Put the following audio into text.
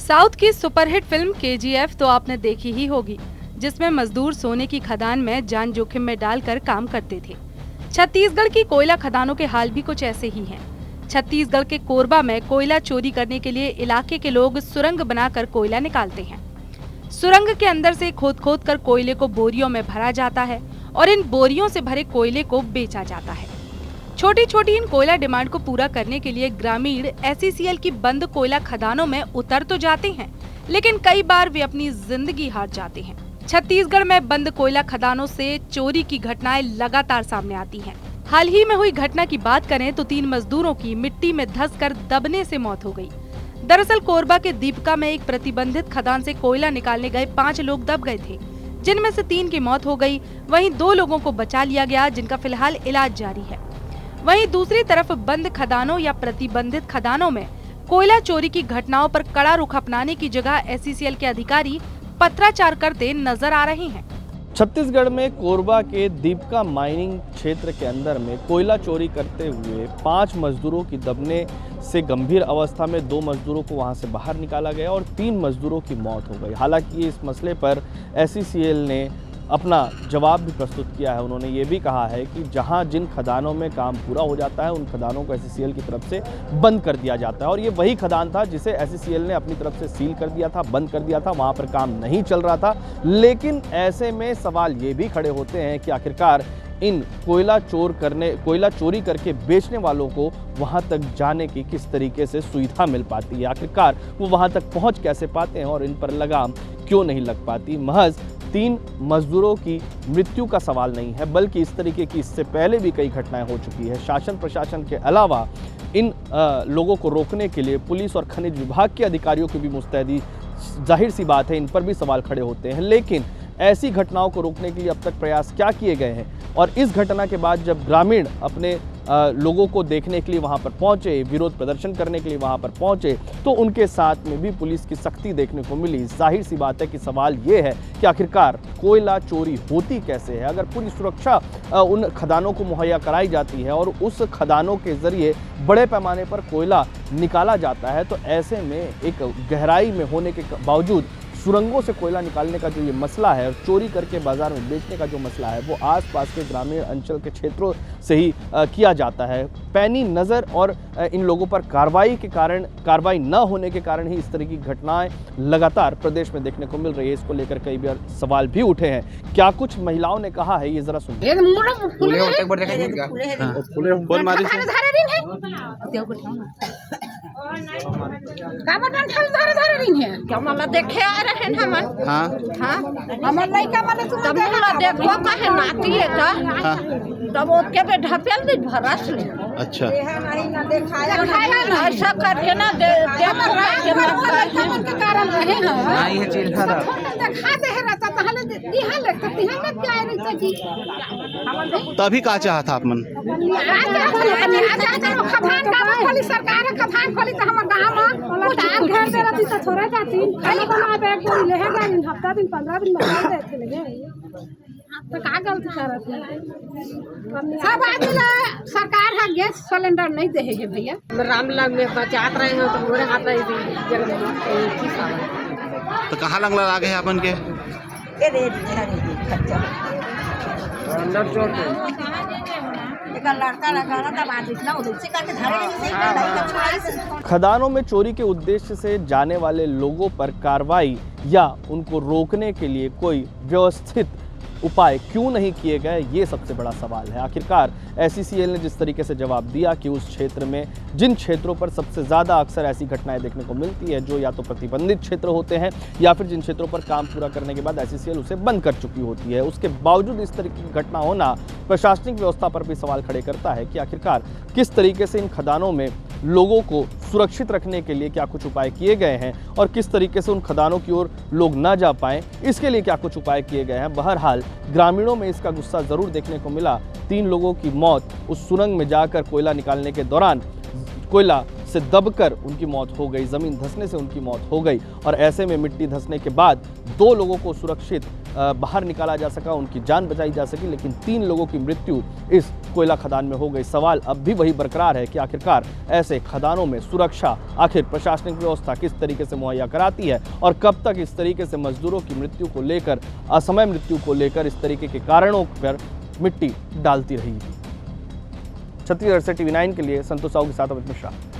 South की superhit film KGF तो आपने देखी ही होगी, जिसमें मजदूर सोने की खदान में जान जोखिम में डालकर काम करते थे। छत्तीसगढ़ की कोयला खदानों के हाल भी कुछ ऐसे ही हैं। छत्तीसगढ़ के कोरबा में कोयला चोरी करने के लिए इलाके के लोग सुरंग बनाकर कोयला निकालते हैं। सुरंग के अंदर से खोद कर कोयले को बोरियों में भरा जाता है और इन बोरियों से भरे कोयले को बेचा जाता है। छोटी छोटी इन कोयला डिमांड को पूरा करने के लिए ग्रामीण एसईसीएल की बंद कोयला खदानों में उतर तो जाते हैं, लेकिन कई बार वे अपनी जिंदगी हार जाते हैं। छत्तीसगढ़ में बंद कोयला खदानों से चोरी की घटनाएं लगातार सामने आती हैं। हाल ही में हुई घटना की बात करें तो 3 मजदूरों की मिट्टी में धंसकर दबने से मौत हो गई। दरअसल कोरबा के दीपका में एक प्रतिबंधित खदान से कोयला निकालने गए 5 लोग दब गए थे, जिनमें से 3 की मौत हो गई। वहीं 2 लोगों को बचा लिया गया, जिनका फिलहाल इलाज जारी है। वहीं दूसरी तरफ बंद खदानों या प्रतिबंधित खदानों में कोयला चोरी की घटनाओं पर कड़ा रुख अपनाने की जगह एसईसीएल के अधिकारी पत्राचार करते नजर आ रहे हैं। छत्तीसगढ़ में कोरबा के दीपका माइनिंग क्षेत्र के अंदर में कोयला चोरी करते हुए 5 मजदूरों की दबने से गंभीर अवस्था में 2 मजदूरों को वहां से बाहर निकाला गया और 3 मजदूरों की मौत हो गई। हालांकि इस मसले पर एसईसीएल ने अपना जवाब भी प्रस्तुत किया है। उन्होंने ये भी कहा है कि जहां जिन खदानों में काम पूरा हो जाता है उन खदानों को एसईसीएल की तरफ से बंद कर दिया जाता है और ये वही खदान था जिसे एसईसीएल ने अपनी तरफ से सील कर दिया था, बंद कर दिया था, वहां पर काम नहीं चल रहा था। लेकिन ऐसे में सवाल ये भी खड़े होते हैं कि आखिरकार इन कोयला चोरी करके बेचने वालों को वहां तक जाने की किस तरीके से सुविधा मिल पाती है, आखिरकार वो वहां तक पहुंच कैसे पाते हैं और इन पर लगाम क्यों नहीं लग पाती। महज 3 मजदूरों की मृत्यु का सवाल नहीं है, बल्कि इस तरीके की इससे पहले भी कई घटनाएं हो चुकी है। शासन प्रशासन के अलावा इन लोगों को रोकने के लिए पुलिस और खनिज विभाग के अधिकारियों की भी मुस्तैदी, जाहिर सी बात है इन पर भी सवाल खड़े होते हैं। लेकिन ऐसी घटनाओं को रोकने के लिए अब तक प्रयास क्या किए गए हैं? और इस घटना के बाद जब ग्रामीण अपने लोगों को देखने के लिए वहां पर पहुंचे, विरोध प्रदर्शन करने के लिए वहां पर पहुंचे, तो उनके साथ में भी पुलिस की सख्ती देखने को मिली। जाहिर सी बात है कि सवाल ये है कि आखिरकार कोयला चोरी होती कैसे है? अगर पूरी सुरक्षा उन खदानों को मुहैया कराई जाती है और उस खदानों के जरिए बड़े पैमाने पर कोयला निकाला जाता है, तो ऐसे में एक गहराई में होने के बावजूद सुरंगों से कोयला निकालने का जो ये मसला है और चोरी करके बाजार में बेचने का जो मसला है, वो आसपास के ग्रामीण अंचल के क्षेत्रों से ही किया जाता है। पैनी नज़र और इन लोगों पर कार्रवाई न होने के कारण ही इस तरह की घटनाएं लगातार प्रदेश में देखने को मिल रही है। इसको लेकर कई बार सवाल भी उठे हैं। क्या कुछ महिलाओं ने कहा है, ये जरा सुनिए। देखे आ रहे हैं हमन। हाँ हाँ हमर लइका माने तू तब मोला देखो काहे नाती है का तब ओके पे ढपेल दी भरस ले। अच्छा ना दिखाया ना ऐसा करके ना देख रहा के कारण रहे हैं ना ये चीज हरा दिखा दे रहता पहले दिहा लगता दिहा में क्या रहता जी। तभी का चाहता आप मन खदान का खोली सरकार खदान खोली तो हमर गांव में उतार घर दे रहती तो छोड़ा जाती खाली बना बैग को ले है दिन हफ्ता दिन 15 दिन बता देते लगे तो का गलती करत है। सब आदमी सरकार है गैस सिलेंडर नहीं दे है भैया। रामलाल में बचात रहे हो तो मोरे हाथ तो कहाँ लंग लगा गए अपन के अंदर चोर खदानों में चोरी के उद्देश्य से जाने वाले लोगों पर कार्रवाई या उनको रोकने के लिए कोई व्यवस्थित उपाय क्यों नहीं किए गए, ये सबसे बड़ा सवाल है। आखिरकार एसईसीएल ने जिस तरीके से जवाब दिया कि उस क्षेत्र में जिन क्षेत्रों पर सबसे ज़्यादा अक्सर ऐसी घटनाएं देखने को मिलती है, जो या तो प्रतिबंधित क्षेत्र होते हैं या फिर जिन क्षेत्रों पर काम पूरा करने के बाद एसईसीएल उसे बंद कर चुकी होती है, उसके बावजूद इस तरीके की घटना होना प्रशासनिक व्यवस्था पर भी सवाल खड़े करता है कि आखिरकार किस तरीके से इन खदानों में लोगों को सुरक्षित रखने के लिए क्या कुछ उपाय किए गए हैं और किस तरीके से उन खदानों की ओर लोग ना जा पाएं, इसके लिए क्या कुछ उपाय किए गए हैं। बहरहाल ग्रामीणों में इसका गुस्सा जरूर देखने को मिला। 3 लोगों की मौत उस सुरंग में जाकर कोयला निकालने के दौरान कोयला से दबकर उनकी मौत हो गई, जमीन धंसने से उनकी मौत हो गई और ऐसे में मिट्टी धंसने के बाद 2 लोगों को सुरक्षित बाहर निकाला जा सका, उनकी जान बचाई जा सकी, लेकिन 3 लोगों की मृत्यु इस कोयला खदान में हो गई। सवाल अब भी वही बरकरार है कि आखिरकार ऐसे खदानों में सुरक्षा आखिर प्रशासनिक व्यवस्था किस तरीके से मुहैया कराती है और कब तक इस तरीके से मजदूरों की मृत्यु को लेकर, असमय मृत्यु को लेकर इस तरीके के कारणों पर मिट्टी डालती रहेगी। छत्तीसगढ़ से TV9 के लिए संतोष साहू के साथ अमित मिश्रा।